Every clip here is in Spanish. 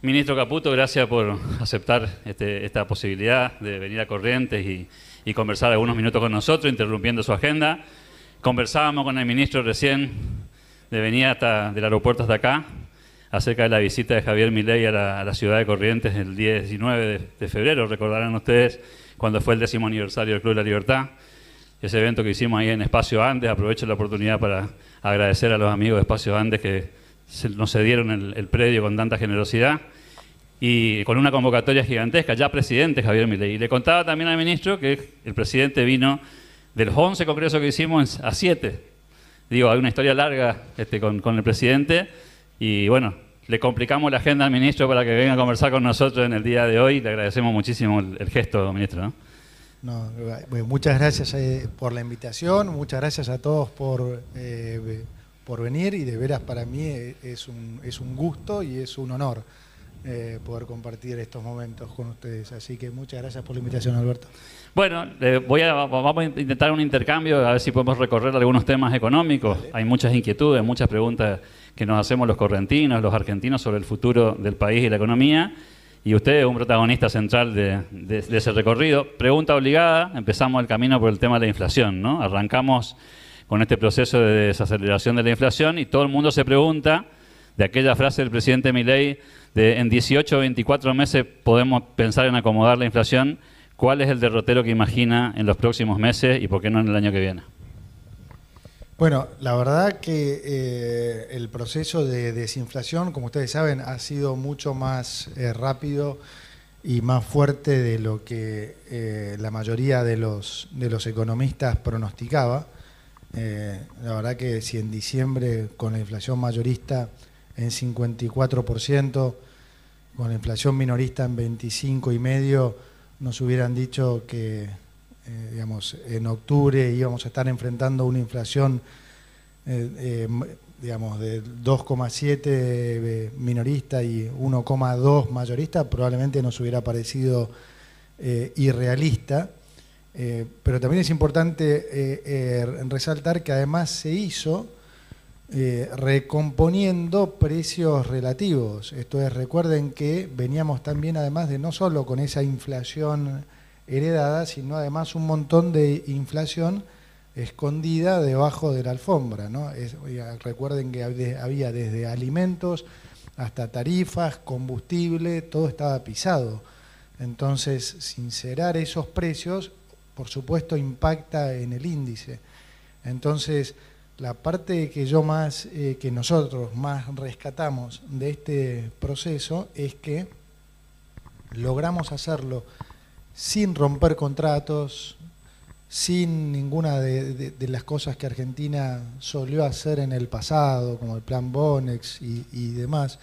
Ministro Caputo, gracias por aceptar esta posibilidad de venir a Corrientes y conversar algunos minutos con nosotros, interrumpiendo su agenda. Conversábamos con el ministro recién de venir del aeropuerto hasta acá, acerca de la visita de Javier Milei a la ciudad de Corrientes el día 19 de febrero. Recordarán ustedes cuando fue el 10º aniversario del Club de la Libertad, ese evento que hicimos ahí en Espacio Andes. Aprovecho la oportunidad para agradecer a los amigos de Espacio Andes que nos cedieron el predio con tanta generosidad y con una convocatoria gigantesca, ya presidente Javier Milei. Y le contaba también al ministro que el presidente vino de los 11 congresos que hicimos a 7. Digo, hay una historia larga con el presidente y bueno, le complicamos la agenda al ministro para que venga a conversar con nosotros en el día de hoy. Le agradecemos muchísimo el gesto, ministro, ¿no? No, bueno, muchas gracias por la invitación, muchas gracias a todos por venir, y de veras para mí es un gusto y es un honor poder compartir estos momentos con ustedes. Así que muchas gracias por la invitación, Alberto. Bueno, vamos a intentar un intercambio, a ver si podemos recorrer algunos temas económicos. Vale. Hay muchas inquietudes, muchas preguntas que nos hacemos los correntinos, los argentinos sobre el futuro del país y la economía. Y usted es un protagonista central de ese recorrido. Pregunta obligada, empezamos el camino por el tema de la inflación, ¿no? Arrancamos con este proceso de desaceleración de la inflación y todo el mundo se pregunta de aquella frase del presidente Milei de en 18 o 24 meses podemos pensar en acomodar la inflación. ¿Cuál es el derrotero que imagina en los próximos meses y por qué no en el año que viene? Bueno, la verdad que el proceso de desinflación, como ustedes saben, ha sido mucho más rápido y más fuerte de lo que la mayoría de los economistas pronosticaba. La verdad que si en diciembre con la inflación mayorista en 54%, con la inflación minorista en 25,5%, nos hubieran dicho que digamos, en octubre íbamos a estar enfrentando una inflación digamos, de 2,7 minorista y 1,2 mayorista, probablemente nos hubiera parecido irrealista. Pero también es importante resaltar que además se hizo recomponiendo precios relativos. Esto es, recuerden que veníamos también además de no solo con esa inflación heredada, sino además un montón de inflación escondida debajo de la alfombra, ¿no? Recuerden que había desde alimentos hasta tarifas, combustible, todo estaba pisado. Entonces, sincerar esos precios, por supuesto, impacta en el índice. Entonces, la parte que nosotros más rescatamos de este proceso es que logramos hacerlo sin romper contratos, sin ninguna de las cosas que Argentina solió hacer en el pasado, como el plan Bonex y demás,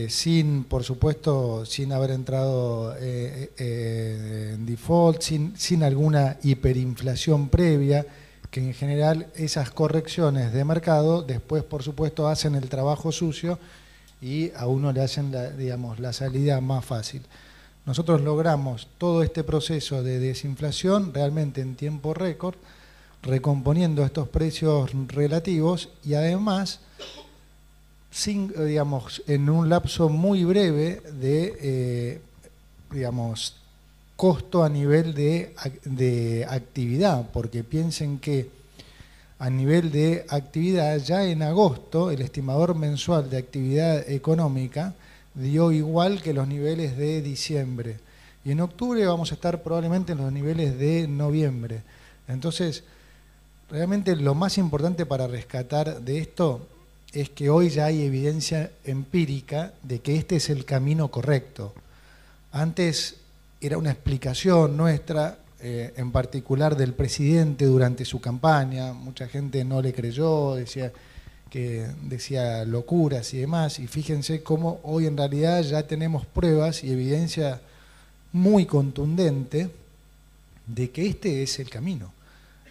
sin, por supuesto, sin haber entrado en default, sin alguna hiperinflación previa, que en general esas correcciones de mercado después, por supuesto, hacen el trabajo sucio y a uno le hacen la salida más fácil. Nosotros logramos todo este proceso de desinflación realmente en tiempo récord, recomponiendo estos precios relativos y además en un lapso muy breve de costo a nivel de actividad, porque piensen que a nivel de actividad ya en agosto el estimador mensual de actividad económica dio igual que los niveles de diciembre. Y en octubre vamos a estar probablemente en los niveles de noviembre. Entonces, realmente lo más importante para rescatar de esto es que hoy ya hay evidencia empírica de que este es el camino correcto. Antes era una explicación nuestra, en particular del presidente durante su campaña. Mucha gente no le creyó, decía locuras y demás, y fíjense cómo hoy en realidad ya tenemos pruebas y evidencia muy contundente de que este es el camino.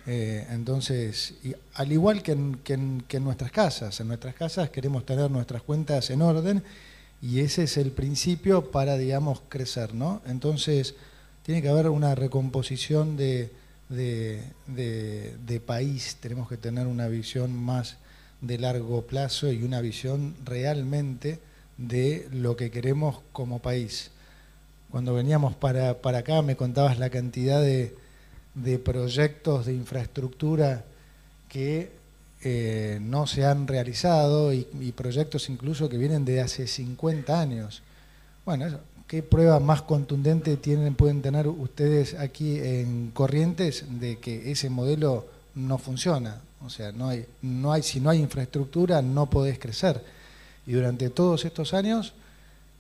Entonces, al igual que en nuestras casas queremos tener nuestras cuentas en orden y ese es el principio para, digamos, crecer, ¿no? Entonces, tiene que haber una recomposición de país, tenemos que tener una visión más de largo plazo y una visión realmente de lo que queremos como país. Cuando veníamos para acá me contabas la cantidad de proyectos de infraestructura que no se han realizado y proyectos incluso que vienen de hace 50 años. Bueno, ¿qué prueba más contundente pueden tener ustedes aquí en Corrientes de que ese modelo no funciona? O sea, si no hay infraestructura no podés crecer. Y durante todos estos años,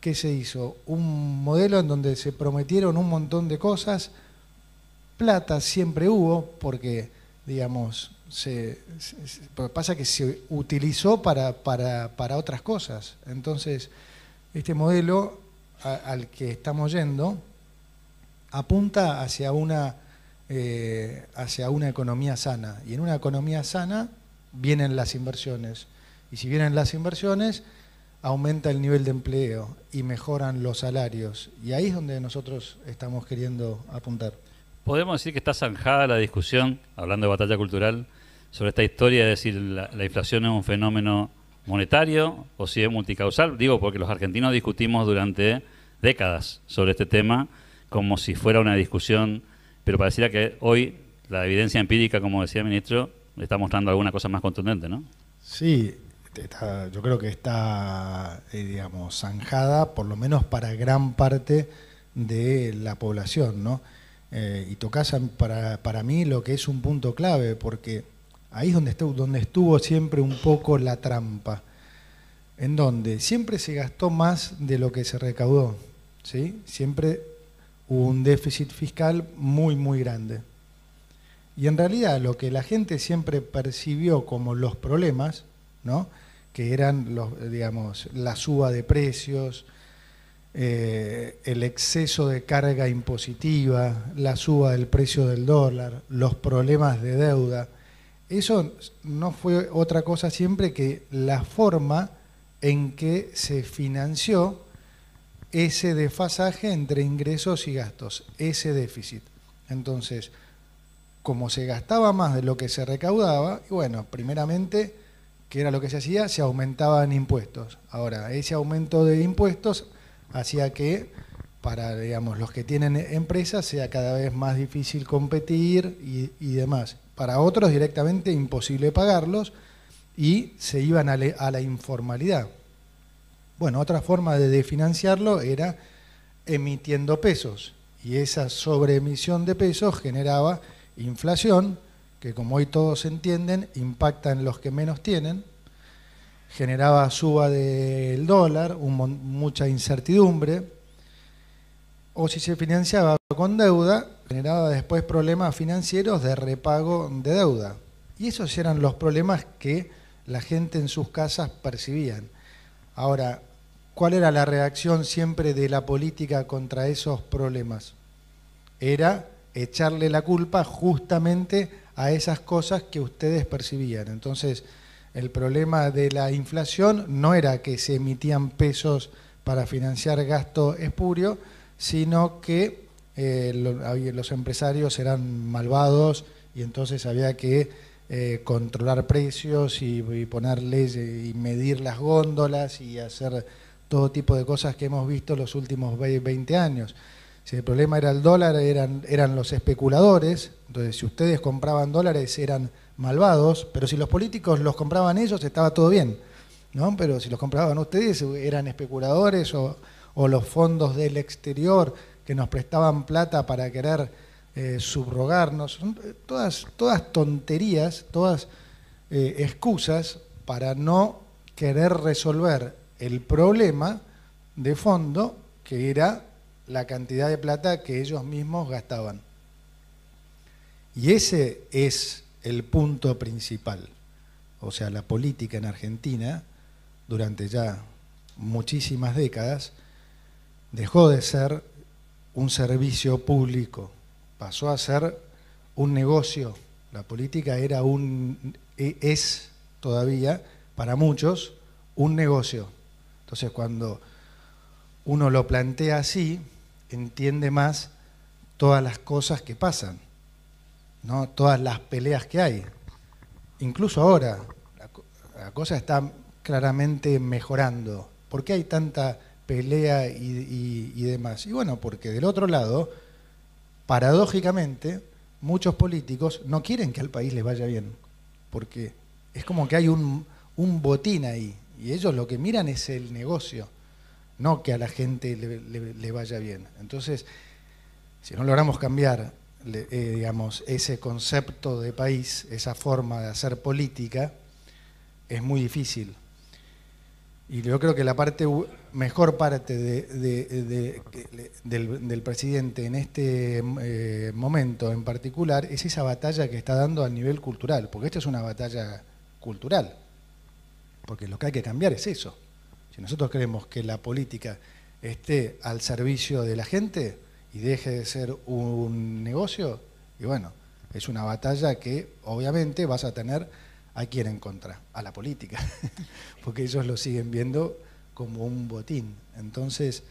¿qué se hizo? Un modelo en donde se prometieron un montón de cosas, plata siempre hubo, porque, digamos, pasa que se utilizó para otras cosas. Entonces, este modelo al que estamos yendo apunta hacia una economía sana. Y en una economía sana vienen las inversiones. Y si vienen las inversiones, aumenta el nivel de empleo y mejoran los salarios. Y ahí es donde nosotros estamos queriendo apuntar. Podemos decir que está zanjada la discusión, hablando de batalla cultural, sobre esta historia de decir la inflación es un fenómeno monetario o si es multicausal. Digo, porque los argentinos discutimos durante décadas sobre este tema como si fuera una discusión, pero pareciera que hoy la evidencia empírica, como decía el ministro, está mostrando alguna cosa más contundente, ¿no? Sí, yo creo que está, digamos, zanjada, por lo menos para gran parte de la población, ¿no? Y tocás para mí lo que es un punto clave, porque ahí es donde estuvo siempre un poco la trampa, en donde siempre se gastó más de lo que se recaudó, ¿sí? Siempre hubo un déficit fiscal muy, muy grande. Y en realidad lo que la gente siempre percibió como los problemas, ¿no? Que eran digamos, la suba de precios, el exceso de carga impositiva, la suba del precio del dólar, los problemas de deuda. Eso no fue otra cosa siempre que la forma en que se financió ese desfasaje entre ingresos y gastos, ese déficit. Entonces, como se gastaba más de lo que se recaudaba, y bueno, primeramente, ¿qué era lo que se hacía? Se aumentaban impuestos. Ahora, ese aumento de impuestos hacía que para, digamos, los que tienen empresas sea cada vez más difícil competir y demás. Para otros directamente imposible pagarlos y se iban a la informalidad. Bueno, otra forma de financiarlo era emitiendo pesos y esa sobreemisión de pesos generaba inflación, que como hoy todos entienden, impacta en los que menos tienen, generaba suba del dólar, mucha incertidumbre, o si se financiaba con deuda, generaba después problemas financieros de repago de deuda. Y esos eran los problemas que la gente en sus casas percibían. Ahora, ¿cuál era la reacción siempre de la política contra esos problemas? Era echarle la culpa justamente a esas cosas que ustedes percibían. Entonces, el problema de la inflación no era que se emitían pesos para financiar gasto espurio, sino que los empresarios eran malvados y entonces había que controlar precios y poner leyes y medir las góndolas y hacer todo tipo de cosas que hemos visto los últimos 20 años. Si el problema era el dólar, eran los especuladores. Entonces, si ustedes compraban dólares, eran malvados, pero si los políticos los compraban ellos, estaba todo bien, ¿no? Pero si los compraban ustedes, eran especuladores o los fondos del exterior que nos prestaban plata para querer subrogarnos. Son todas tonterías, todas excusas para no querer resolver el problema de fondo, que era la cantidad de plata que ellos mismos gastaban. Y ese es el punto principal. O sea, la política en Argentina, durante ya muchísimas décadas, dejó de ser un servicio público, pasó a ser un negocio. La política es todavía, para muchos, un negocio. Entonces, cuando uno lo plantea así, entiende más todas las cosas que pasan, ¿no? Todas las peleas que hay. Incluso ahora, la cosa está claramente mejorando, ¿Por qué hay tanta pelea y demás? Y bueno, porque del otro lado, paradójicamente, muchos políticos no quieren que al país les vaya bien, porque es como que hay un botín ahí, y ellos lo que miran es el negocio, no que a la gente le vaya bien. Entonces, si no logramos cambiar digamos, ese concepto de país, esa forma de hacer política, es muy difícil. Y yo creo que la mejor parte del presidente en este momento en particular es esa batalla que está dando a nivel cultural, porque esta es una batalla cultural, porque lo que hay que cambiar es eso. Si nosotros queremos que la política esté al servicio de la gente y deje de ser un negocio, y bueno, es una batalla que obviamente vas a tener a quién en contra, a la política, porque ellos lo siguen viendo como un botín. Entonces,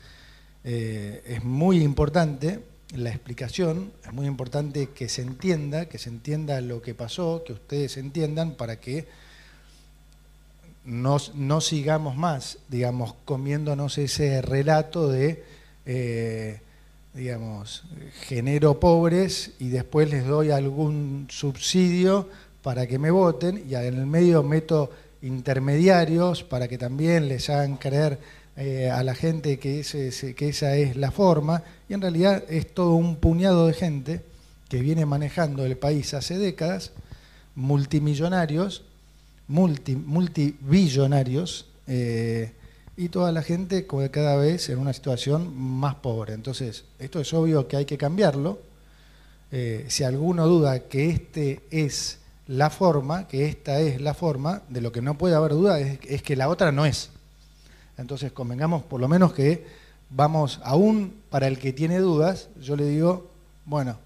es muy importante la explicación, es muy importante que se entienda lo que pasó, que ustedes entiendan para que no sigamos más, digamos, comiéndonos ese relato de, digamos, genero pobres y después les doy algún subsidio para que me voten, y en el medio meto intermediarios para que también les hagan creer a la gente que esa es la forma, y en realidad es todo un puñado de gente que viene manejando el país hace décadas, multimillonarios, multibillonarios, y toda la gente cada vez en una situación más pobre. Entonces, esto es obvio que hay que cambiarlo. Si alguno duda que esta es la forma, de lo que no puede haber duda es que la otra no es. Entonces, convengamos por lo menos que vamos, aún para el que tiene dudas, yo le digo, bueno,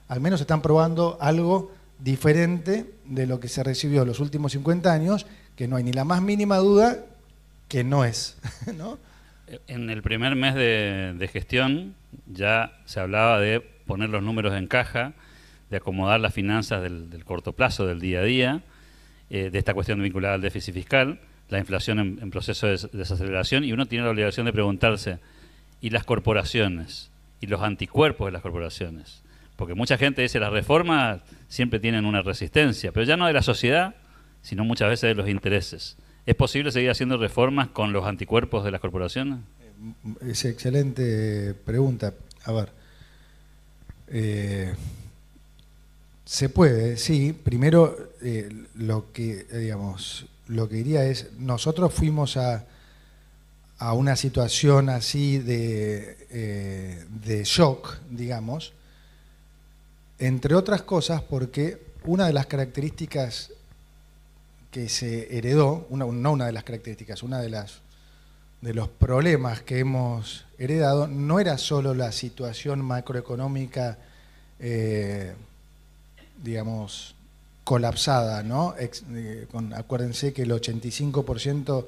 al menos están probando algo diferente de lo que se recibió en los últimos 50 años, que no hay ni la más mínima duda que no es, ¿no? En el primer mes de gestión ya se hablaba de poner los números en caja, de acomodar las finanzas del corto plazo, del día a día, de esta cuestión vinculada al déficit fiscal, la inflación en proceso de desaceleración, y uno tiene la obligación de preguntarse, ¿y las corporaciones? ¿Y los anticuerpos de las corporaciones? Porque mucha gente dice, las reformas siempre tienen una resistencia, pero ya no de la sociedad, sino muchas veces de los intereses. ¿Es posible seguir haciendo reformas con los anticuerpos de las corporaciones? Es excelente pregunta. A ver, se puede, sí. Primero, lo que diría es, nosotros fuimos a una situación así de shock, digamos, entre otras cosas porque una de las características que se heredó, no una de las características, de los problemas que hemos heredado, no era solo la situación macroeconómica, digamos, colapsada, ¿no? Acuérdense que el 85%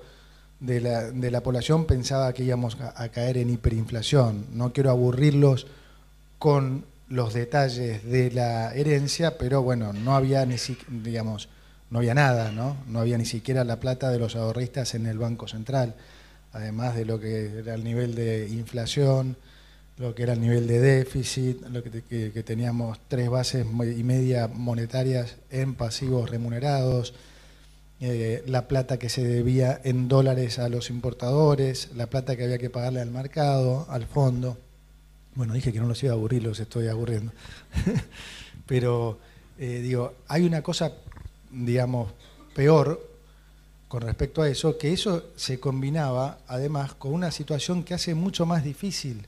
de la población pensaba que íbamos a caer en hiperinflación. No quiero aburrirlos con los detalles de la herencia, pero bueno, no había no había nada, ¿no? No había ni siquiera la plata de los ahorristas en el Banco Central, además de lo que era el nivel de inflación, lo que era el nivel de déficit, que teníamos 3 bases y media monetarias en pasivos remunerados, la plata que se debía en dólares a los importadores, la plata que había que pagarle al mercado, al fondo. Bueno, dije que no los iba a aburrir, los estoy aburriendo. Pero, hay una cosa, digamos, peor con respecto a eso, que eso se combinaba, además, con una situación que hace mucho más difícil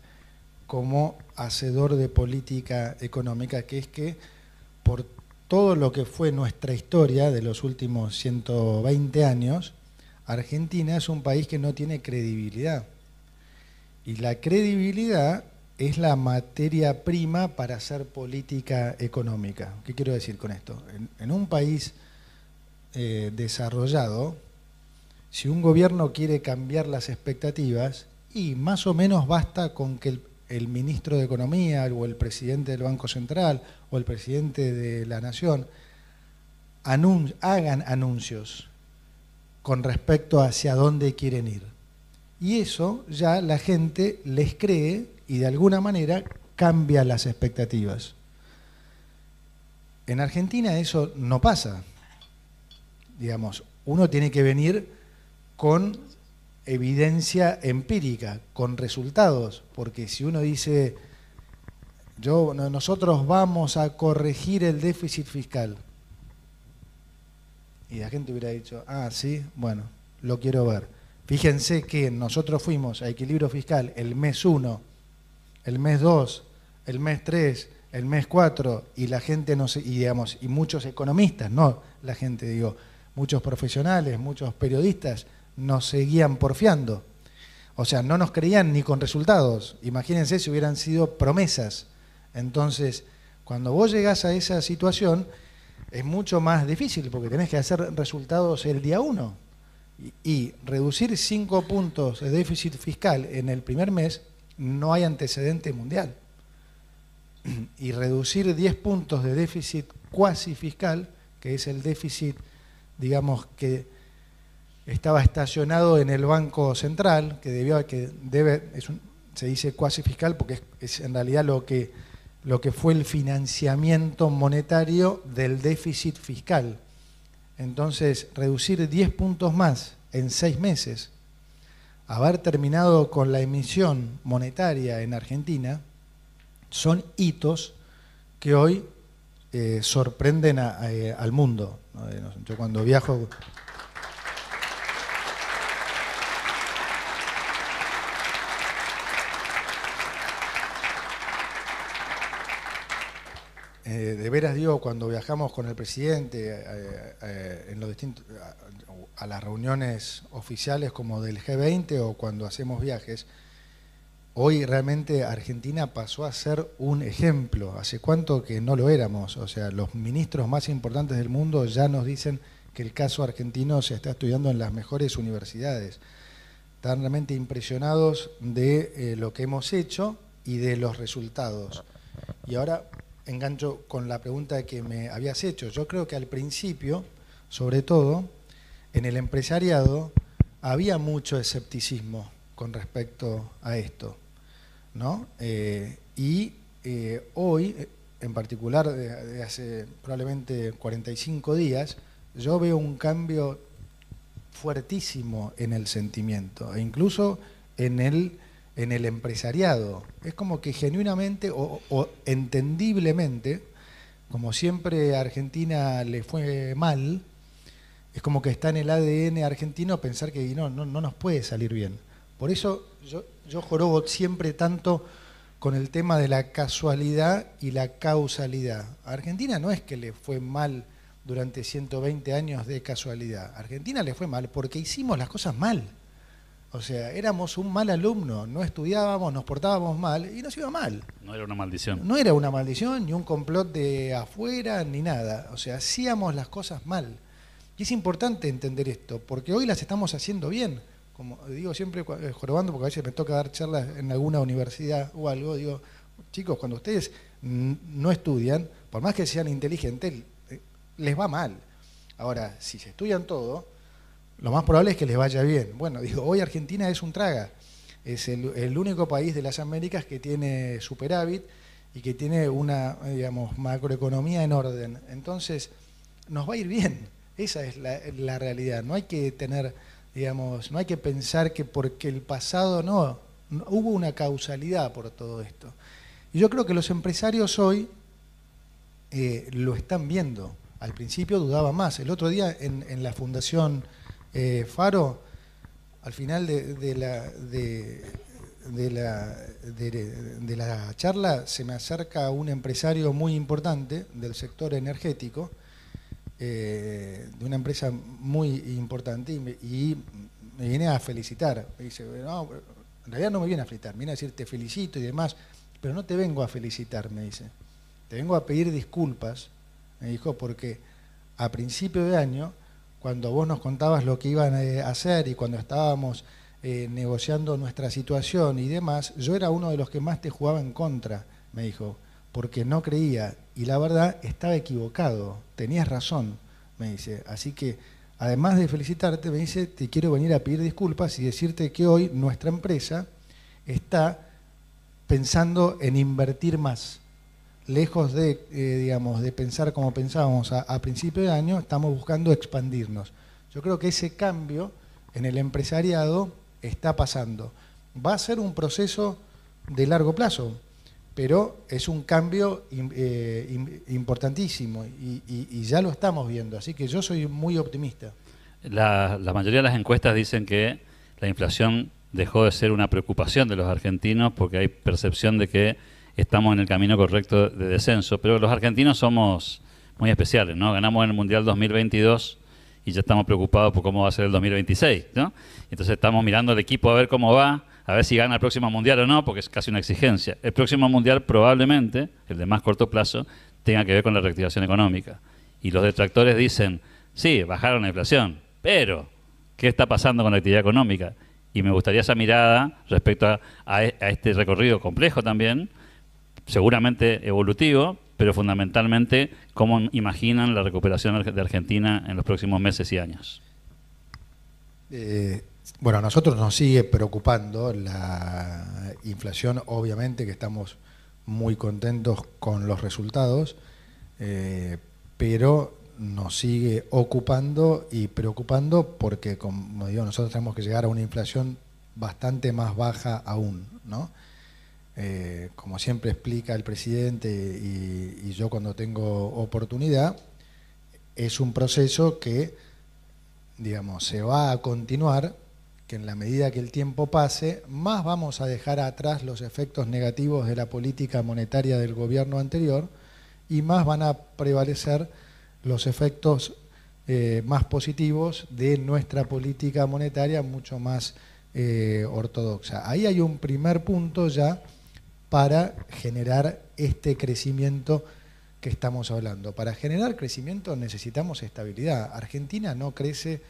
como hacedor de política económica, que es que por todo lo que fue nuestra historia de los últimos 120 años, Argentina es un país que no tiene credibilidad. Y la credibilidad es la materia prima para hacer política económica. ¿Qué quiero decir con esto? En un país desarrollado, si un gobierno quiere cambiar las expectativas, y más o menos basta con que el ministro de Economía o el presidente del Banco Central o el presidente de la Nación hagan anuncios con respecto a hacia dónde quieren ir. Y eso ya la gente les cree y de alguna manera cambia las expectativas. En Argentina eso no pasa. Digamos, uno tiene que venir con evidencia empírica, con resultados, porque si uno dice, nosotros vamos a corregir el déficit fiscal, y la gente hubiera dicho, ah, sí, bueno, lo quiero ver. Fíjense que nosotros fuimos a equilibrio fiscal el mes 1, el mes 2, el mes 3, el mes 4, y la gente no se, y digamos, y muchos economistas, no la gente, digo, muchos profesionales, muchos periodistas nos seguían porfiando. O sea, no nos creían ni con resultados. Imagínense si hubieran sido promesas. Entonces, cuando vos llegás a esa situación, es mucho más difícil porque tenés que hacer resultados el día 1. Y reducir 5 puntos de déficit fiscal en el primer mes, no hay antecedente mundial. Y reducir 10 puntos de déficit cuasi fiscal, que es el déficit, digamos, que estaba estacionado en el Banco Central, se dice cuasi fiscal porque es en realidad lo que fue el financiamiento monetario del déficit fiscal. Entonces, reducir 10 puntos más en 6 meses, haber terminado con la emisión monetaria en Argentina, son hitos que hoy sorprenden al mundo. Yo cuando viajo... de veras digo, cuando viajamos con el presidente en los distintos, a las reuniones oficiales como del G20 o cuando hacemos viajes, hoy realmente Argentina pasó a ser un ejemplo. ¿Hace cuánto que no lo éramos? O sea, los ministros más importantes del mundo ya nos dicen que el caso argentino se está estudiando en las mejores universidades. Están realmente impresionados de lo que hemos hecho y de los resultados. Y ahora engancho con la pregunta que me habías hecho. Yo creo que al principio, sobre todo, en el empresariado había mucho escepticismo con respecto a esto, ¿no? Hoy, en particular de hace probablemente 45 días, yo veo un cambio fuertísimo en el sentimiento, e incluso en el empresariado. Es como que genuinamente o entendiblemente, como siempre a Argentina le fue mal, es como que está en el ADN argentino pensar que no nos puede salir bien. Por eso yo jorobo siempre tanto con el tema de la casualidad y la causalidad. A Argentina no es que le fue mal durante 120 años de casualidad. A Argentina le fue mal porque hicimos las cosas mal. O sea, éramos un mal alumno, no estudiábamos, nos portábamos mal y nos iba mal. No era una maldición. No era una maldición, ni un complot de afuera, ni nada. O sea, hacíamos las cosas mal. Y es importante entender esto, porque hoy las estamos haciendo bien. Como digo siempre, jorobando, porque a veces me toca dar charlas en alguna universidad o algo, digo, chicos, cuando ustedes no estudian, por más que sean inteligentes, les va mal. Ahora, si se estudian todo, lo más probable es que les vaya bien. Bueno, digo, hoy Argentina es un traga. Es el único país de las Américas que tiene superávit y que tiene una, digamos, macroeconomía en orden. Entonces, nos va a ir bien. Esa es la realidad. No hay que tener, digamos, no hay que pensar que porque el pasado no hubo una causalidad por todo esto. Y yo creo que los empresarios hoy lo están viendo. Al principio dudaba más. El otro día en la Fundación Faro, al final de la charla, se me acerca un empresario muy importante del sector energético, de una empresa muy importante, y me viene a felicitar. Me dice, no, en realidad no me viene a felicitar, me viene a decir te felicito y demás, pero no te vengo a felicitar, me dice. Te vengo a pedir disculpas, me dijo, porque a principio de año, cuando vos nos contabas lo que iban a hacer y cuando estábamos negociando nuestra situación y demás, yo era uno de los que más te jugaba en contra, me dijo, porque no creía y la verdad estaba equivocado, tenías razón, me dice. Así que además de felicitarte, me dice, te quiero venir a pedir disculpas y decirte que hoy nuestra empresa está pensando en invertir más. Lejos de, digamos, de pensar como pensábamos a principio de año, estamos buscando expandirnos. Yo creo que ese cambio en el empresariado está pasando. Va a ser un proceso de largo plazo, pero es un cambio importantísimo y ya lo estamos viendo, así que yo soy muy optimista. La mayoría de las encuestas dicen que la inflación dejó de ser una preocupación de los argentinos porque hay percepción de que estamos en el camino correcto de descenso, pero los argentinos somos muy especiales, ¿no? Ganamos en el Mundial 2022 y ya estamos preocupados por cómo va a ser el 2026, ¿no? Entonces estamos mirando al equipo a ver cómo va, a ver si gana el próximo Mundial o no, porque es casi una exigencia. El próximo Mundial probablemente, el de más corto plazo, tenga que ver con la reactivación económica. Y los detractores dicen, sí, bajaron la inflación, pero ¿qué está pasando con la actividad económica? Y me gustaría esa mirada respecto a este recorrido complejo también, seguramente evolutivo, pero fundamentalmente cómo imaginan la recuperación de Argentina en los próximos meses y años. Bueno, a nosotros nos sigue preocupando la inflación, obviamente que estamos muy contentos con los resultados, pero nos sigue ocupando y preocupando porque, como digo, nosotros tenemos que llegar a una inflación bastante más baja aún, ¿no? Como siempre explica el presidente y yo cuando tengo oportunidad, es un proceso que, digamos, se va a continuar, que en la medida que el tiempo pase, más vamos a dejar atrás los efectos negativos de la política monetaria del gobierno anterior y más van a prevalecer los efectos más positivos de nuestra política monetaria mucho más ortodoxa. Ahí hay un primer punto ya para generar este crecimiento que estamos hablando. Para generar crecimiento necesitamos estabilidad. Argentina no crece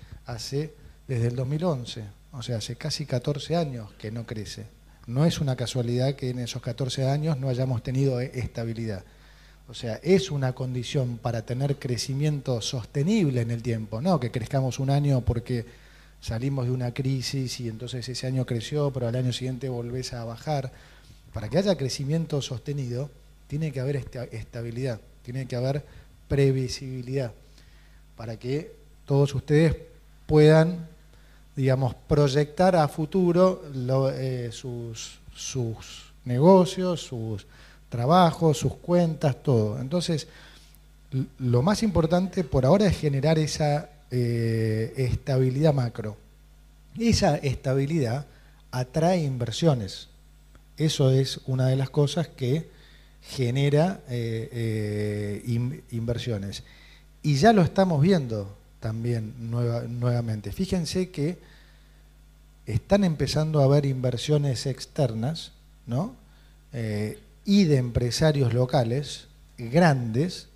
desde el 2011, o sea, hace casi 14 años que no crece. No es una casualidad que en esos 14 años no hayamos tenido estabilidad. O sea, es una condición para tener crecimiento sostenible en el tiempo, no que crezcamos un año porque salimos de una crisis y entonces ese año creció, pero al año siguiente volvés a bajar. Para que haya crecimiento sostenido, tiene que haber estabilidad, tiene que haber previsibilidad, para que todos ustedes puedan, digamos, proyectar a futuro sus negocios, sus trabajos, sus cuentas, todo. Entonces, lo más importante por ahora es generar esa estabilidad macro. Esa estabilidad atrae inversiones. Eso es una de las cosas que genera inversiones. Y ya lo estamos viendo también nuevamente. Fíjense que están empezando a haber inversiones externas, ¿no? Y de empresarios locales grandes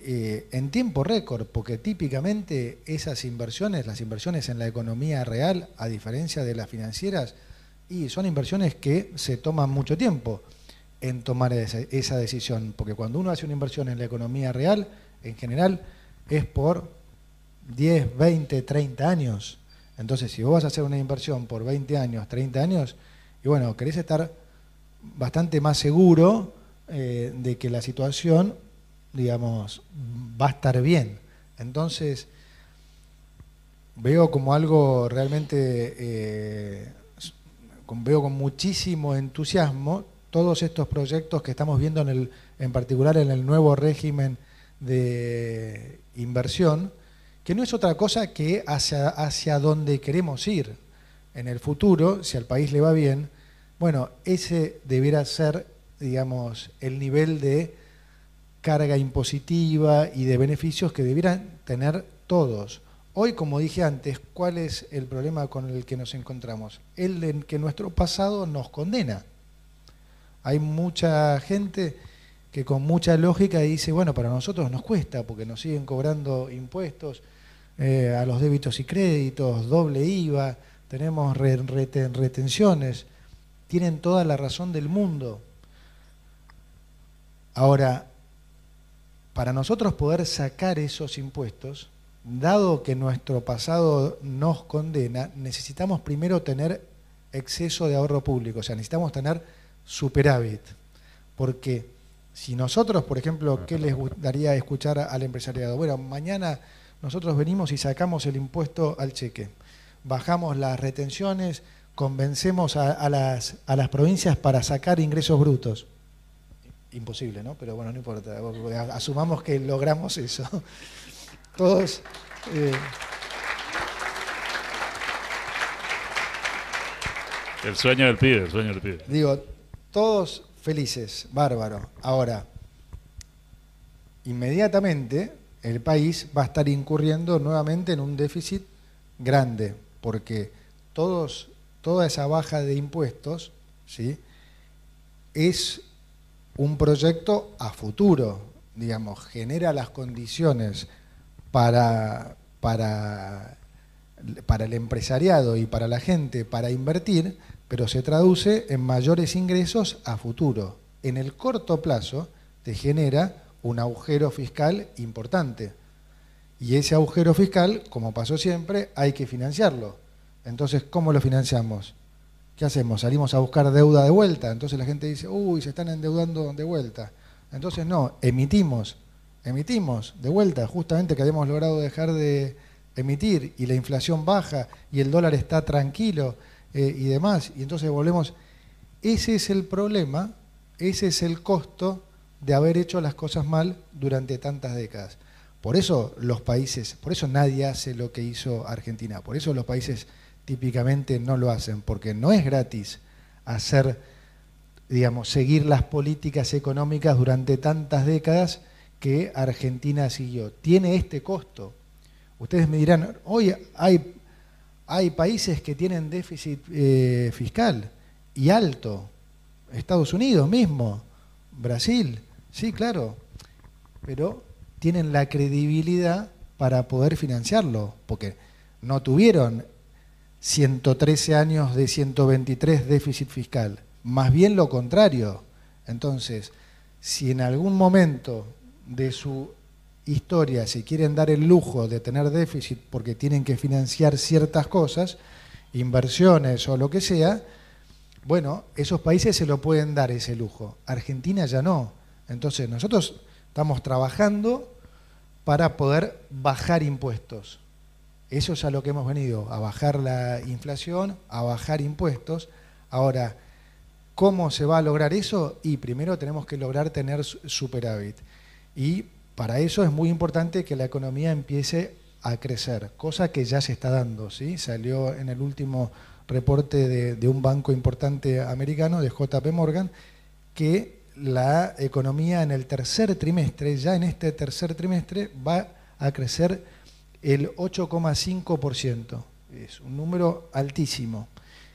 en tiempo récord, porque típicamente esas inversiones, las inversiones en la economía real, a diferencia de las financieras, y son inversiones que se toman mucho tiempo en tomar esa decisión, porque cuando uno hace una inversión en la economía real, en general es por 10, 20, 30 años. Entonces, si vos vas a hacer una inversión por 20 años, 30 años, y bueno, querés estar bastante más seguro de que la situación, digamos, va a estar bien. Entonces, veo como algo realmente... veo con muchísimo entusiasmo todos estos proyectos que estamos viendo en particular en el nuevo régimen de inversión, que no es otra cosa que hacia donde queremos ir en el futuro, si al país le va bien. Bueno, ese debiera ser, digamos, el nivel de carga impositiva y de beneficios que debieran tener todos. Hoy, como dije antes, ¿cuál es el problema con el que nos encontramos? El de que nuestro pasado nos condena. Hay mucha gente que con mucha lógica dice, bueno, para nosotros nos cuesta porque nos siguen cobrando impuestos a los débitos y créditos, doble IVA, tenemos retenciones. Tienen toda la razón del mundo. Ahora, para nosotros poder sacar esos impuestos, dado que nuestro pasado nos condena, necesitamos primero tener exceso de ahorro público, o sea, necesitamos tener superávit, porque si nosotros, por ejemplo, ¿qué les gustaría escuchar al empresariado? Bueno, mañana nosotros venimos y sacamos el impuesto al cheque, bajamos las retenciones, convencemos a las provincias para sacar ingresos brutos. Imposible, ¿no? Pero bueno, no importa, asumamos que logramos eso. Todos... El sueño del pibe, el sueño del pibe. Digo, todos felices, bárbaro. Ahora, inmediatamente el país va a estar incurriendo nuevamente en un déficit grande, porque toda esa baja de impuestos, ¿sí?, es un proyecto a futuro, digamos, genera las condiciones para el empresariado y para la gente para invertir, pero se traduce en mayores ingresos a futuro. En el corto plazo te genera un agujero fiscal importante. Y ese agujero fiscal, como pasó siempre, hay que financiarlo. Entonces, ¿cómo lo financiamos? ¿Qué hacemos? ¿Salimos a buscar deuda de vuelta? Entonces la gente dice, uy, se están endeudando de vuelta. Entonces no, emitimos de vuelta, justamente que habíamos logrado dejar de emitir y la inflación baja y el dólar está tranquilo y demás. Y entonces volvemos. Ese es el problema, ese es el costo de haber hecho las cosas mal durante tantas décadas. Por eso nadie hace lo que hizo Argentina, por eso los países típicamente no lo hacen, porque no es gratis hacer, digamos, seguir las políticas económicas durante tantas décadas que Argentina siguió. Tiene este costo. Ustedes me dirán, hoy hay países que tienen déficit fiscal y alto. Estados Unidos mismo, Brasil, sí, claro, pero tienen la credibilidad para poder financiarlo, porque no tuvieron 113 años de 123 déficit fiscal, más bien lo contrario. Entonces, si en algún momento de su historia se quieren dar el lujo de tener déficit porque tienen que financiar ciertas cosas, inversiones o lo que sea, bueno, esos países se lo pueden dar ese lujo. Argentina ya no. Entonces, nosotros estamos trabajando para poder bajar impuestos. Eso es a lo que hemos venido, a bajar la inflación, a bajar impuestos. Ahora, ¿cómo se va a lograr eso? Y primero tenemos que lograr tener superávit. Y para eso es muy importante que la economía empiece a crecer, cosa que ya se está dando, ¿sí? Salió en el último reporte de un banco importante americano, de JP Morgan, que la economía en el tercer trimestre, ya en este tercer trimestre, va a crecer el 8,5%. Es un número altísimo.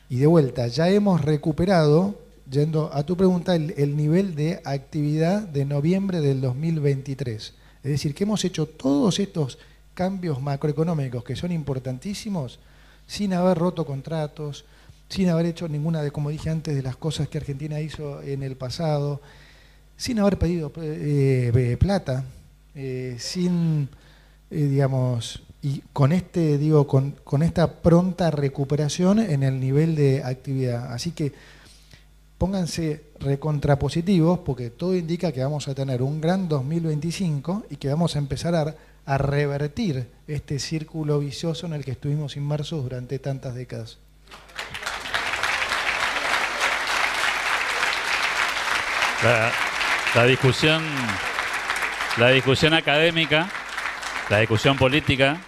Y de vuelta, ya hemos recuperado, yendo a tu pregunta, el nivel de actividad de noviembre del 2023. Es decir, que hemos hecho todos estos cambios macroeconómicos que son importantísimos sin haber roto contratos, sin haber hecho ninguna de, como dije antes, de las cosas que Argentina hizo en el pasado, sin haber pedido plata, sin, digamos, y con con esta pronta recuperación en el nivel de actividad. Así que pónganse recontrapositivos porque todo indica que vamos a tener un gran 2025 y que vamos a empezar a revertir este círculo vicioso en el que estuvimos inmersos durante tantas décadas. La discusión académica, la discusión política,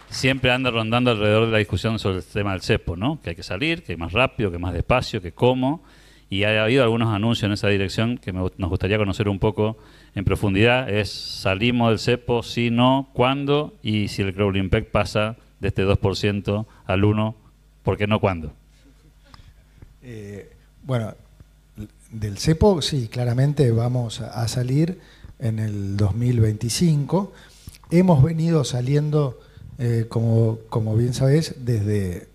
siempre anda rondando alrededor de la discusión sobre el tema del cepo, ¿no? Que hay que salir, que más rápido, que más despacio, que cómo. Y ha habido algunos anuncios en esa dirección que nos gustaría conocer un poco en profundidad. Es salimos del cepo, sí, no, cuándo, y si el Crowley Impact pasa de este 2% al 1%, ¿por qué no cuándo? Bueno, del cepo sí, claramente vamos a salir en el 2025. Hemos venido saliendo, como bien sabés, desde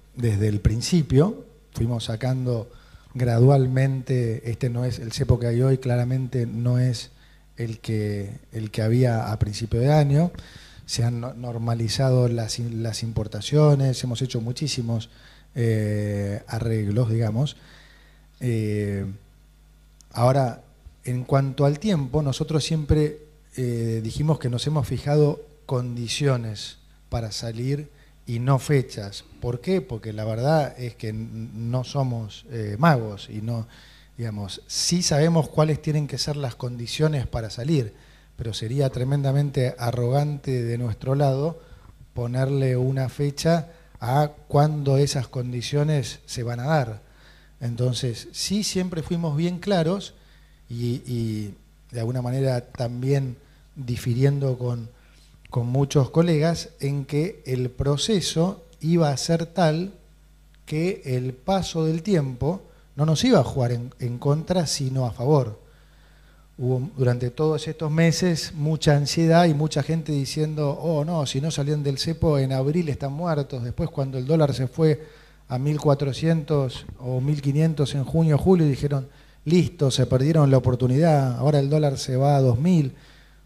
el principio. Fuimos sacando gradualmente, este no es el cepo que hay hoy, claramente no es el que había a principio de año. se han normalizado las importaciones, hemos hecho muchísimos arreglos, digamos. Ahora, en cuanto al tiempo, nosotros siempre dijimos que nos hemos fijado condiciones para salir y no fechas. ¿Por qué? Porque la verdad es que no somos magos y no, digamos, sí sabemos cuáles tienen que ser las condiciones para salir, pero sería tremendamente arrogante de nuestro lado ponerle una fecha a cuándo esas condiciones se van a dar. Entonces, sí siempre fuimos bien claros y de alguna manera también difiriendo con muchos colegas en que el proceso iba a ser tal que el paso del tiempo no nos iba a jugar en contra, sino a favor. Hubo durante todos estos meses mucha ansiedad y mucha gente diciendo, oh no, si no salían del cepo en abril están muertos. Después cuando el dólar se fue a 1.400 o 1.500 en junio o julio dijeron, listo, se perdieron la oportunidad, ahora el dólar se va a 2.000.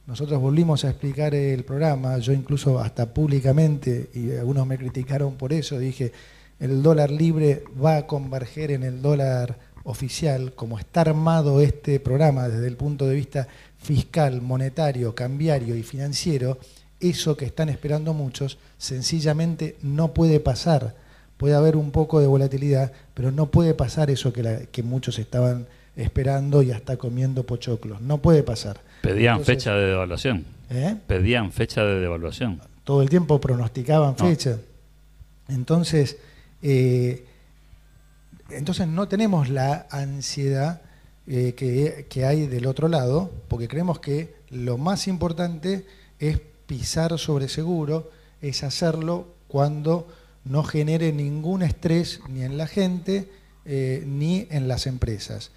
Nosotros volvimos a explicar el programa, yo incluso hasta públicamente, y algunos me criticaron por eso, dije, el dólar libre va a converger en el dólar oficial, como está armado este programa desde el punto de vista fiscal, monetario, cambiario y financiero, eso que están esperando muchos, sencillamente no puede pasar. Puede haber un poco de volatilidad, pero no puede pasar eso que muchos estaban esperando y hasta comiendo pochoclos. No puede pasar. Pedían Entonces, fecha de devaluación. Pedían fecha de devaluación. Todo el tiempo pronosticaban fecha. Entonces no tenemos la ansiedad que hay del otro lado, porque creemos que lo más importante es pisar sobre seguro, es hacerlo cuando no genere ningún estrés ni en la gente ni en las empresas.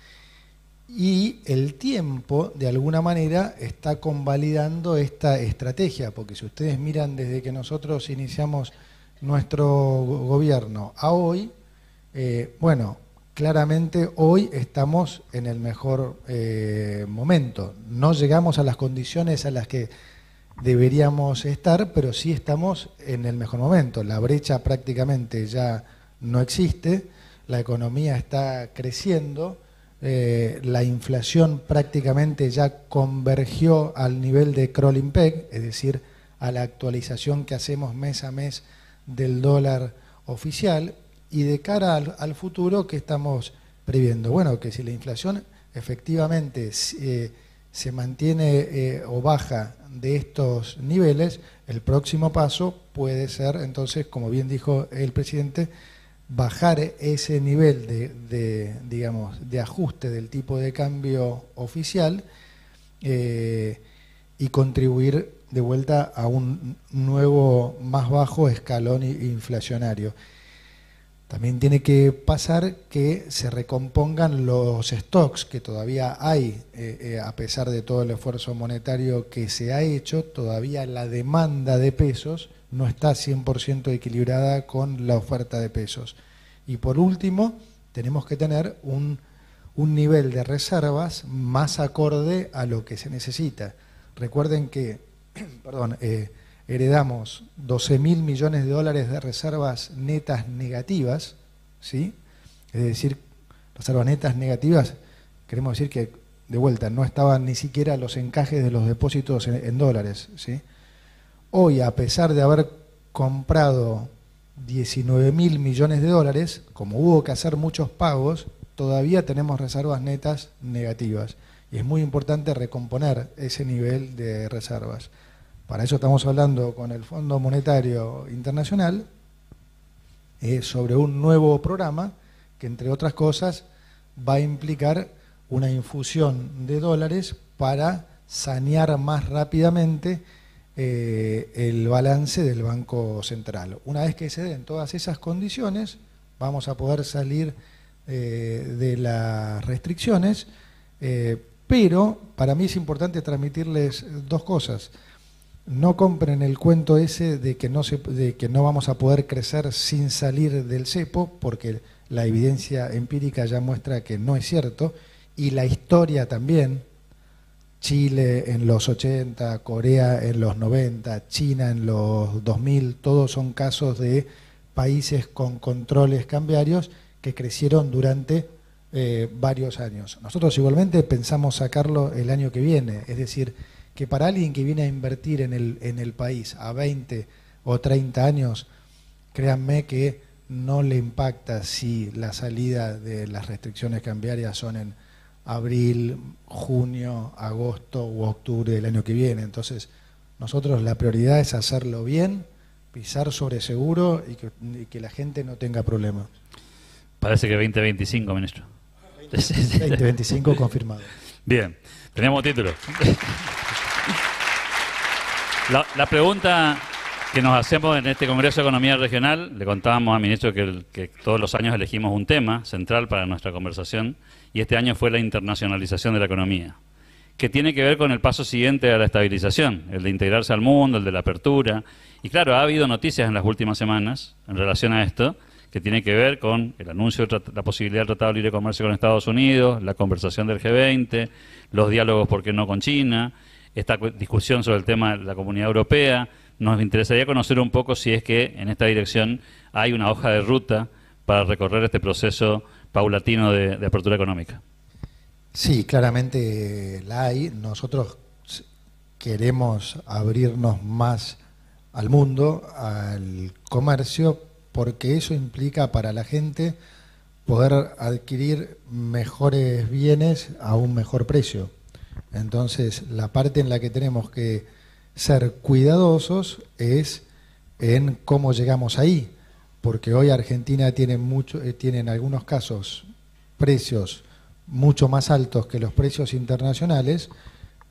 Y el tiempo, de alguna manera, está convalidando esta estrategia, porque si ustedes miran desde que nosotros iniciamos nuestro gobierno a hoy, bueno, claramente hoy estamos en el mejor momento. No llegamos a las condiciones a las que deberíamos estar, pero sí estamos en el mejor momento. La brecha prácticamente ya no existe, la economía está creciendo, la inflación prácticamente ya convergió al nivel de crawling peg, es decir, a la actualización que hacemos mes a mes del dólar oficial. Y de cara al futuro, ¿qué estamos previendo? Bueno, que si la inflación efectivamente se mantiene o baja de estos niveles, el próximo paso puede ser, entonces, como bien dijo el presidente, bajar ese nivel digamos, de ajuste del tipo de cambio oficial y contribuir de vuelta a un nuevo, más bajo escalón inflacionario. También tiene que pasar que se recompongan los stocks que todavía hay, a pesar de todo el esfuerzo monetario que se ha hecho, todavía la demanda de pesos no está 100% equilibrada con la oferta de pesos. Y por último, tenemos que tener un nivel de reservas más acorde a lo que se necesita. Recuerden que, heredamos 12.000 millones de dólares de reservas netas negativas, ¿sí? Es decir, reservas netas negativas, queremos decir que, de vuelta, no estaban ni siquiera los encajes de los depósitos en dólares, ¿sí? Hoy, a pesar de haber comprado 19.000 millones de dólares, como hubo que hacer muchos pagos, todavía tenemos reservas netas negativas. Y es muy importante recomponer ese nivel de reservas. Para eso estamos hablando con el Fondo Monetario Internacional sobre un nuevo programa que, entre otras cosas, va a implicar una infusión de dólares para sanear más rápidamente el balance del Banco Central. Una vez que se den todas esas condiciones, vamos a poder salir de las restricciones, pero para mí es importante transmitirles dos cosas. No compren el cuento ese de que no vamos a poder crecer sin salir del cepo, porque la evidencia empírica ya muestra que no es cierto, y la historia también Chile en los 80, Corea en los 90, China en los 2000, todos son casos de países con controles cambiarios que crecieron durante varios años. Nosotros igualmente pensamos sacarlo el año que viene, es decir, que para alguien que viene a invertir en el país a 20 o 30 años, créanme que no le impacta si la salida de las restricciones cambiarias son en abril, junio, agosto u octubre del año que viene. Entonces, nosotros la prioridad es hacerlo bien, pisar sobre seguro y que la gente no tenga problemas. Parece que 2025, ministro. 2025 confirmado. Bien, tenemos título. La pregunta que nos hacemos en este Congreso de Economía Regional, le contábamos al ministro que todos los años elegimos un tema central para nuestra conversación, y este año fue la internacionalización de la economía, que tiene que ver con el paso siguiente a la estabilización, el de integrarse al mundo, el de la apertura. Y claro, ha habido noticias en las últimas semanas en relación a esto, que tiene que ver con el anuncio de la posibilidad del Tratado de Libre Comercio con Estados Unidos, la conversación del G20, los diálogos, ¿por qué no?, con China, esta discusión sobre el tema de la Comunidad Europea. Nos interesaría conocer un poco si es que en esta dirección hay una hoja de ruta para recorrer este proceso paulatino de apertura económica. Sí, claramente la hay. Nosotros queremos abrirnos más al mundo, al comercio, porque eso implica para la gente poder adquirir mejores bienes a un mejor precio. Entonces, la parte en la que tenemos que ser cuidadosos es en cómo llegamos ahí, porque hoy Argentina tiene en algunos casos precios mucho más altos que los precios internacionales,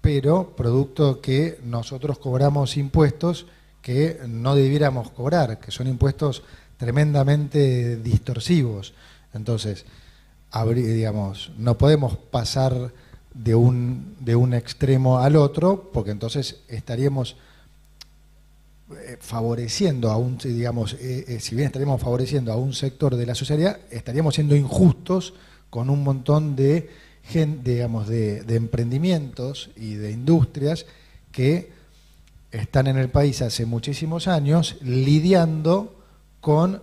pero producto que nosotros cobramos impuestos que no debiéramos cobrar, que son impuestos tremendamente distorsivos. Entonces, digamos, no podemos pasar de un extremo al otro, porque entonces estaríamos favoreciendo a un, digamos, si bien estaríamos favoreciendo a un sector de la sociedad, estaríamos siendo injustos con un montón de digamos, de emprendimientos y de industrias que están en el país hace muchísimos años lidiando con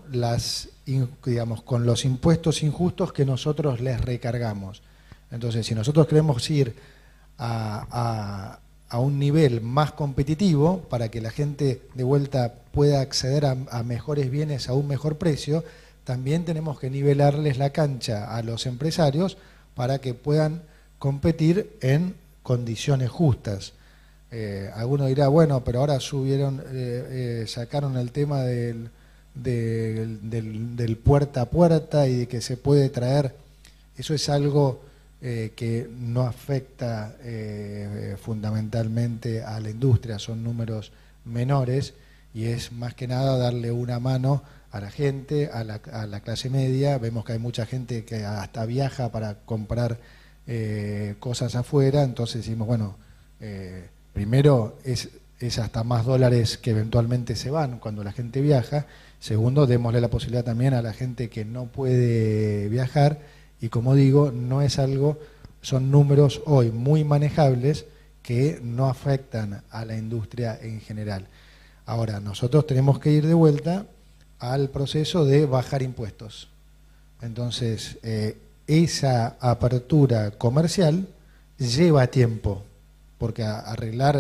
digamos, con los impuestos injustos que nosotros les recargamos. Entonces, si nosotros queremos ir a un nivel más competitivo para que la gente de vuelta pueda acceder a mejores bienes a un mejor precio, también tenemos que nivelarles la cancha a los empresarios para que puedan competir en condiciones justas. Alguno dirá, bueno, pero ahora sacaron el tema del puerta a puerta y de que se puede traer. Eso es algo que no afecta fundamentalmente a la industria, son números menores y es más que nada darle una mano a la gente, a la clase media. Vemos que hay mucha gente que hasta viaja para comprar cosas afuera, entonces decimos, bueno, primero es hasta más dólares que eventualmente se van cuando la gente viaja. Segundo, démosle la posibilidad también a la gente que no puede viajar. Y como digo, no es algo, son números hoy muy manejables que no afectan a la industria en general. Ahora, nosotros tenemos que ir de vuelta al proceso de bajar impuestos. Entonces, esa apertura comercial lleva tiempo, porque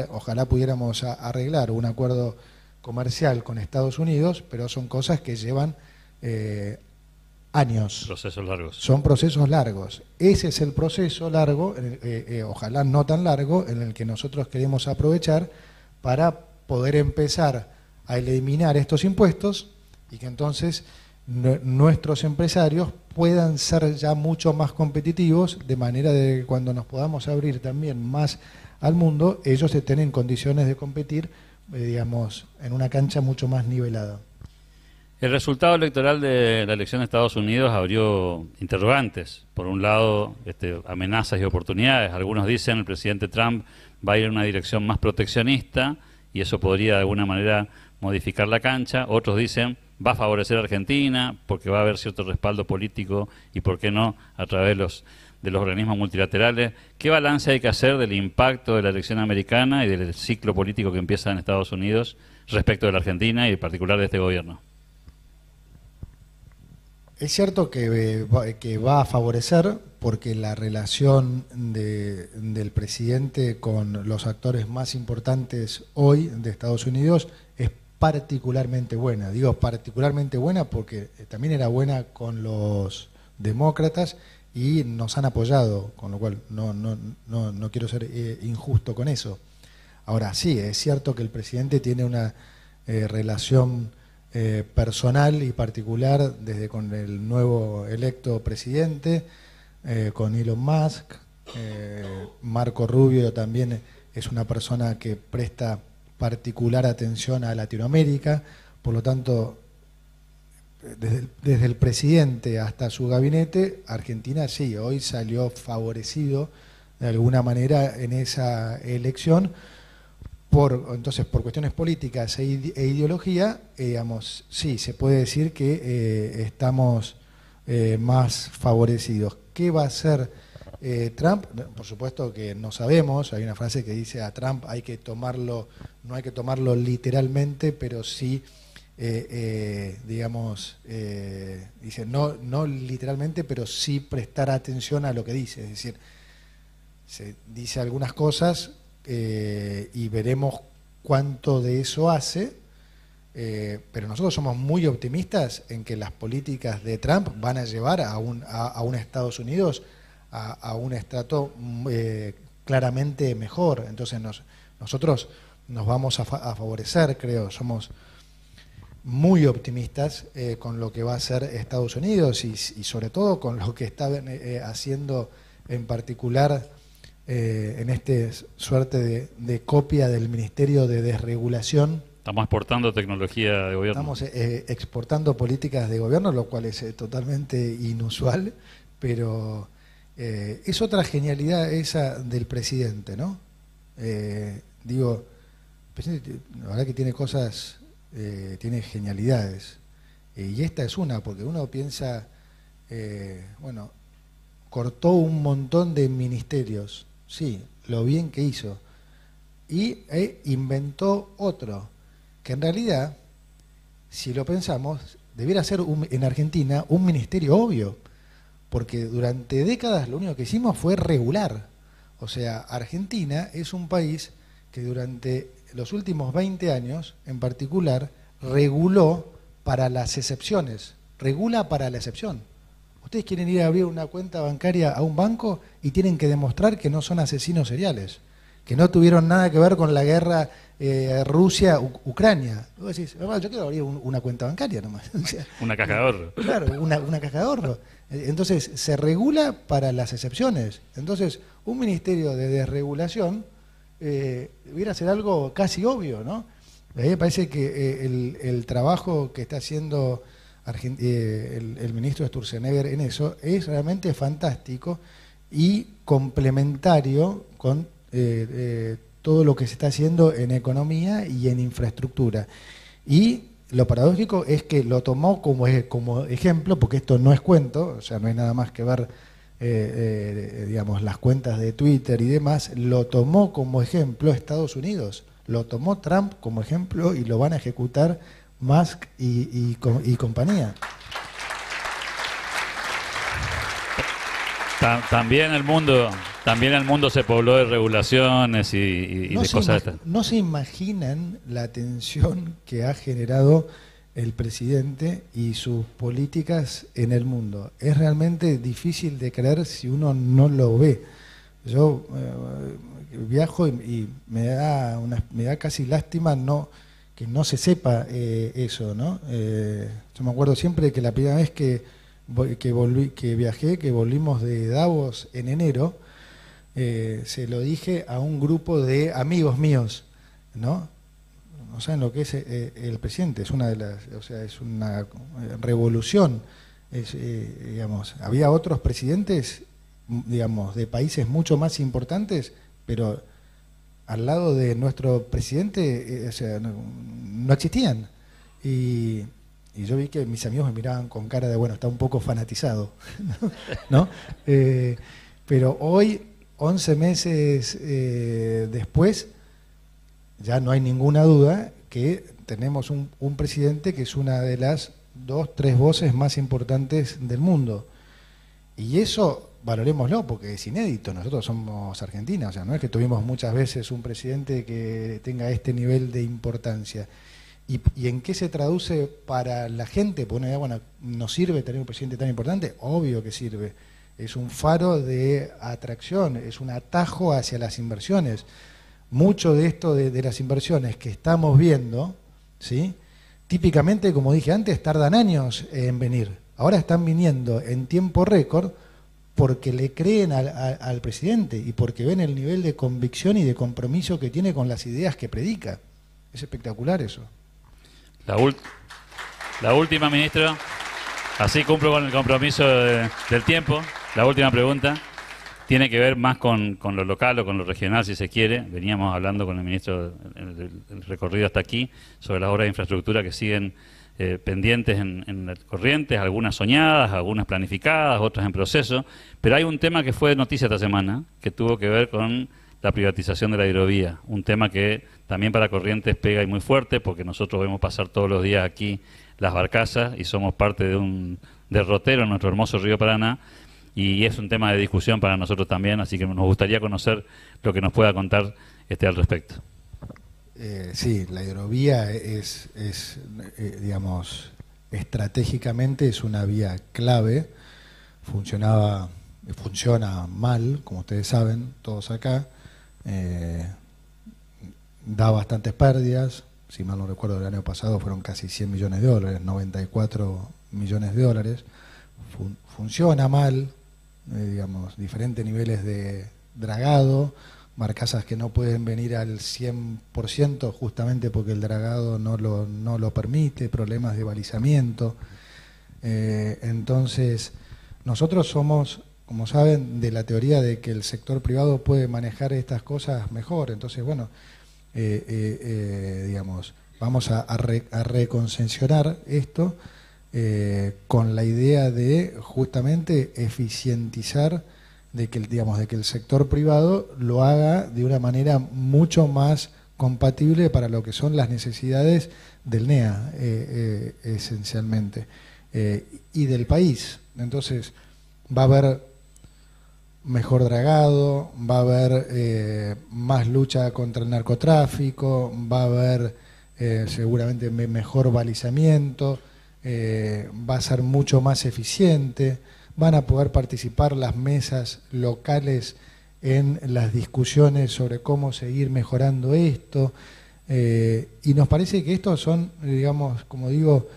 ojalá pudiéramos arreglar un acuerdo comercial con Estados Unidos, pero son cosas que llevan años. Procesos largos. Son procesos largos. Ese es el proceso largo, ojalá no tan largo, en el que nosotros queremos aprovechar para poder empezar a eliminar estos impuestos y que entonces nuestros empresarios puedan ser ya mucho más competitivos, de manera de que cuando nos podamos abrir también más al mundo, ellos estén en condiciones de competir, digamos, en una cancha mucho más nivelada. El resultado electoral de la elección de Estados Unidos abrió interrogantes. Por un lado, amenazas y oportunidades. Algunos dicen que el presidente Trump va a ir en una dirección más proteccionista y eso podría de alguna manera modificar la cancha. Otros dicen va a favorecer a Argentina porque va a haber cierto respaldo político y, por qué no, a través de los organismos multilaterales. ¿Qué balance hay que hacer del impacto de la elección americana y del ciclo político que empieza en Estados Unidos respecto de la Argentina y en particular de este gobierno? Es cierto que va a favorecer, porque la relación del presidente con los actores más importantes hoy de Estados Unidos es particularmente buena. Digo particularmente buena porque también era buena con los demócratas y nos han apoyado, con lo cual no quiero ser injusto con eso. Ahora sí, es cierto que el presidente tiene una relación personal y particular desde con el nuevo electo presidente, con Elon Musk. Marco Rubio también es una persona que presta particular atención a Latinoamérica, por lo tanto, desde el presidente hasta su gabinete, Argentina sí, hoy salió favorecido de alguna manera en esa elección. Entonces, por cuestiones políticas e ideología, digamos, sí, se puede decir que estamos más favorecidos. ¿Qué va a hacer Trump? Por supuesto que no sabemos. Hay una frase que dice: a Trump no hay que tomarlo literalmente, pero sí, digamos, dice no literalmente, pero sí prestar atención a lo que dice. Es decir, se dice algunas cosas y veremos cuánto de eso hace, pero nosotros somos muy optimistas en que las políticas de Trump van a llevar a un Estados Unidos a un estrato claramente mejor. Entonces nosotros nos vamos a favorecer, creo, somos muy optimistas con lo que va a hacer Estados Unidos y sobre todo con lo que está haciendo en particular en este suerte de copia del Ministerio de Desregulación. Estamos exportando tecnología de gobierno. Estamos exportando políticas de gobierno, lo cual es totalmente inusual, pero es otra genialidad esa del presidente, ¿no? Digo, el presidente, la verdad que tiene cosas, tiene genialidades, y esta es una, porque uno piensa, bueno, cortó un montón de ministerios, sí, lo bien que hizo, y inventó otro, que en realidad, si lo pensamos, debiera ser en Argentina un ministerio obvio, porque durante décadas lo único que hicimos fue regular. O sea, Argentina es un país que durante los últimos 20 años, en particular, reguló para las excepciones, regula para la excepción. Ustedes quieren ir a abrir una cuenta bancaria a un banco y tienen que demostrar que no son asesinos seriales, que no tuvieron nada que ver con la guerra Rusia-Ucrania. Vos decís, yo quiero abrir una cuenta bancaria nomás. O sea, una caja de ahorro. Claro, una caja de ahorro. Entonces, se regula para las excepciones. Entonces, un ministerio de desregulación debiera ser algo casi obvio, ¿no? A mí me parece que el trabajo que está haciendo el ministro Sturzenegger en eso es realmente fantástico y complementario con todo lo que se está haciendo en economía y en infraestructura. Y lo paradójico es que lo tomó como ejemplo, porque esto no es cuento, o sea, no hay nada más que ver, digamos, las cuentas de Twitter y demás, lo tomó como ejemplo Estados Unidos, lo tomó Trump como ejemplo y lo van a ejecutar Musk y compañía. También el mundo se pobló de regulaciones y de cosas de estas. No se imaginan la tensión que ha generado el presidente y sus políticas en el mundo. Es realmente difícil de creer si uno no lo ve. Yo viajo y me da casi lástima que no se sepa eso, ¿no? Yo me acuerdo siempre que la primera vez que volvimos de Davos en enero, se lo dije a un grupo de amigos míos, ¿no? No saben lo que es el presidente, es una revolución. Digamos, había otros presidentes, digamos, de países mucho más importantes, pero al lado de nuestro presidente, o sea, no existían. Y yo vi que mis amigos me miraban con cara de, bueno, está un poco fanatizado, ¿no? Pero hoy, 11 meses después, ya no hay ninguna duda que tenemos un presidente que es una de las 2, 3 voces más importantes del mundo. Y eso, valorémoslo, porque es inédito. Nosotros somos Argentina, o sea, no es que tuvimos muchas veces un presidente que tenga este nivel de importancia. ¿Y en qué se traduce para la gente? Porque bueno, ¿nos sirve tener un presidente tan importante? Obvio que sirve. Es un faro de atracción, es un atajo hacia las inversiones. Mucho de esto de las inversiones que estamos viendo, ¿sí? Típicamente, como dije antes, tardan años en venir. Ahora están viniendo en tiempo récord porque le creen al presidente y porque ven el nivel de convicción y de compromiso que tiene con las ideas que predica. Es espectacular eso. La última, ministro, así cumplo con el compromiso del tiempo. La última pregunta tiene que ver más con lo local o con lo regional, si se quiere. Veníamos hablando con el ministro el recorrido hasta aquí sobre las obras de infraestructura que siguen pendientes en Corrientes, algunas soñadas, algunas planificadas, otras en proceso. Pero hay un tema que fue noticia esta semana, que tuvo que ver con la privatización de la hidrovía, un tema que también para Corrientes pega y muy fuerte, porque nosotros vemos pasar todos los días aquí las barcazas y somos parte de un derrotero en nuestro hermoso río Paraná, y es un tema de discusión para nosotros también, así que nos gustaría conocer lo que nos pueda contar al respecto. Sí, la hidrovía digamos, estratégicamente es una vía clave, funciona mal, como ustedes saben, todos acá. Da bastantes pérdidas, si mal no recuerdo el año pasado fueron casi 100 millones de dólares, 94 millones de dólares. Funciona mal, digamos, diferentes niveles de dragado, barcazas que no pueden venir al 100% justamente porque el dragado no lo permite, problemas de balizamiento. Entonces, nosotros somos, como saben, de la teoría de que el sector privado puede manejar estas cosas mejor. Entonces, bueno, digamos, vamos a reconcesionar esto con la idea de justamente eficientizar, de que el sector privado lo haga de una manera mucho más compatible para lo que son las necesidades del NEA, esencialmente, y del país. Entonces, va a haber mejor dragado, va a haber más lucha contra el narcotráfico, va a haber seguramente mejor balizamiento, va a ser mucho más eficiente, van a poder participar las mesas locales en las discusiones sobre cómo seguir mejorando esto, y nos parece que estos son, digamos, como digo,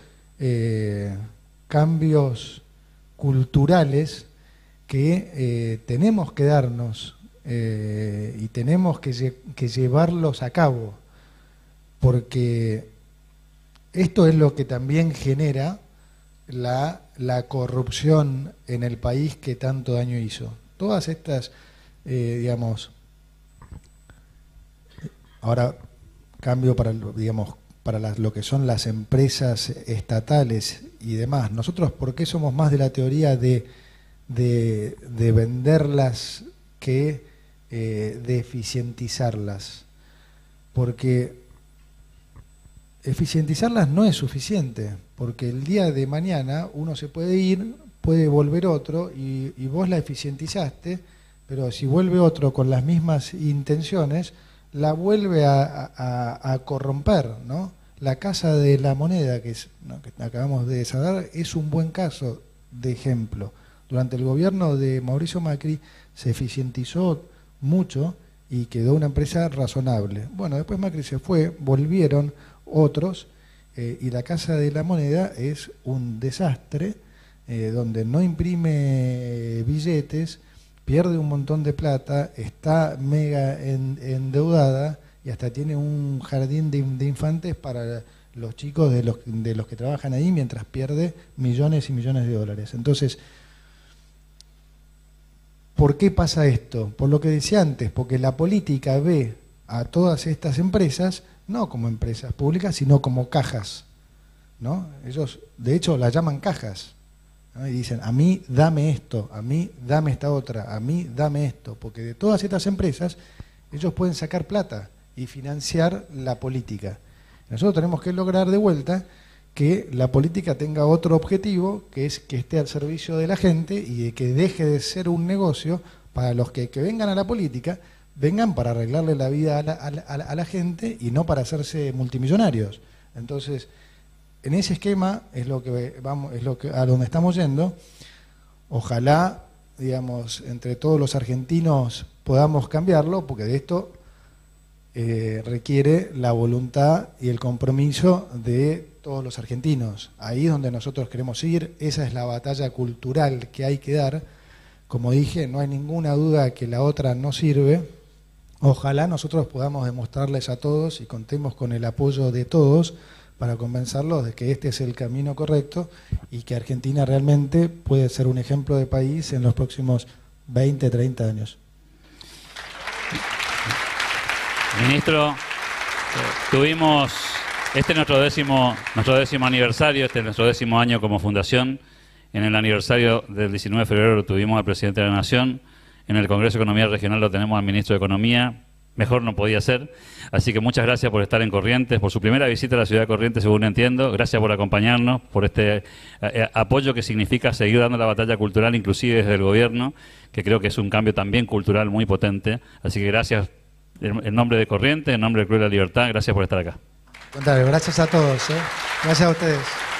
cambios culturales que tenemos que darnos y tenemos que llevarlos a cabo, porque esto es lo que también genera la corrupción en el país que tanto daño hizo. Todas estas, digamos, ahora cambio para, digamos, para lo que son las empresas estatales y demás. Nosotros, ¿por qué somos más de la teoría de venderlas que de eficientizarlas? Porque eficientizarlas no es suficiente, porque el día de mañana uno se puede ir, puede volver otro, y vos la eficientizaste, pero si vuelve otro con las mismas intenciones, la vuelve a corromper, ¿no? La Casa de la Moneda, que acabamos de desarrollar, es un buen caso de ejemplo. Durante el gobierno de Mauricio Macri se eficientizó mucho y quedó una empresa razonable. Bueno, después Macri se fue, volvieron otros, y la Casa de la Moneda es un desastre, donde no imprime billetes, pierde un montón de plata, está mega endeudada y hasta tiene un jardín de infantes para los chicos de los que trabajan ahí, mientras pierde millones y millones de dólares. Entonces, ¿por qué pasa esto? Por lo que decía antes, porque la política ve a todas estas empresas no como empresas públicas, sino como cajas, ¿no? Ellos, de hecho, las llaman cajas. ¿no? Y dicen, a mí dame esto, a mí dame esta otra, a mí dame esto, porque de todas estas empresas ellos pueden sacar plata y financiar la política. Nosotros tenemos que lograr de vuelta que la política tenga otro objetivo, que es que esté al servicio de la gente y de que deje de ser un negocio para los que vengan a la política, vengan para arreglarle la vida a la gente y no para hacerse multimillonarios. Entonces, en ese esquema es lo que vamos, es lo que a donde estamos yendo. Ojalá, digamos, entre todos los argentinos podamos cambiarlo, porque de esto requiere la voluntad y el compromiso de todos los argentinos. Ahí es donde nosotros queremos ir, esa es la batalla cultural que hay que dar. Como dije, no hay ninguna duda que la otra no sirve. Ojalá nosotros podamos demostrarles a todos y contemos con el apoyo de todos para convencerlos de que este es el camino correcto y que Argentina realmente puede ser un ejemplo de país en los próximos 20, 30 años. Ministro, tuvimos, este es nuestro décimo aniversario, este es nuestro 10º año como fundación. En el aniversario del 19 de febrero lo tuvimos al presidente de la Nación, en el Congreso de Economía Regional lo tenemos al ministro de Economía, mejor no podía ser. Así que muchas gracias por estar en Corrientes, por su primera visita a la ciudad de Corrientes, según entiendo. Gracias por acompañarnos, por este apoyo que significa seguir dando la batalla cultural, inclusive desde el gobierno, que creo que es un cambio también cultural muy potente. Así que gracias en nombre de Corrientes, en nombre del Club de la Libertad, gracias por estar acá. Gracias a todos. Gracias a ustedes.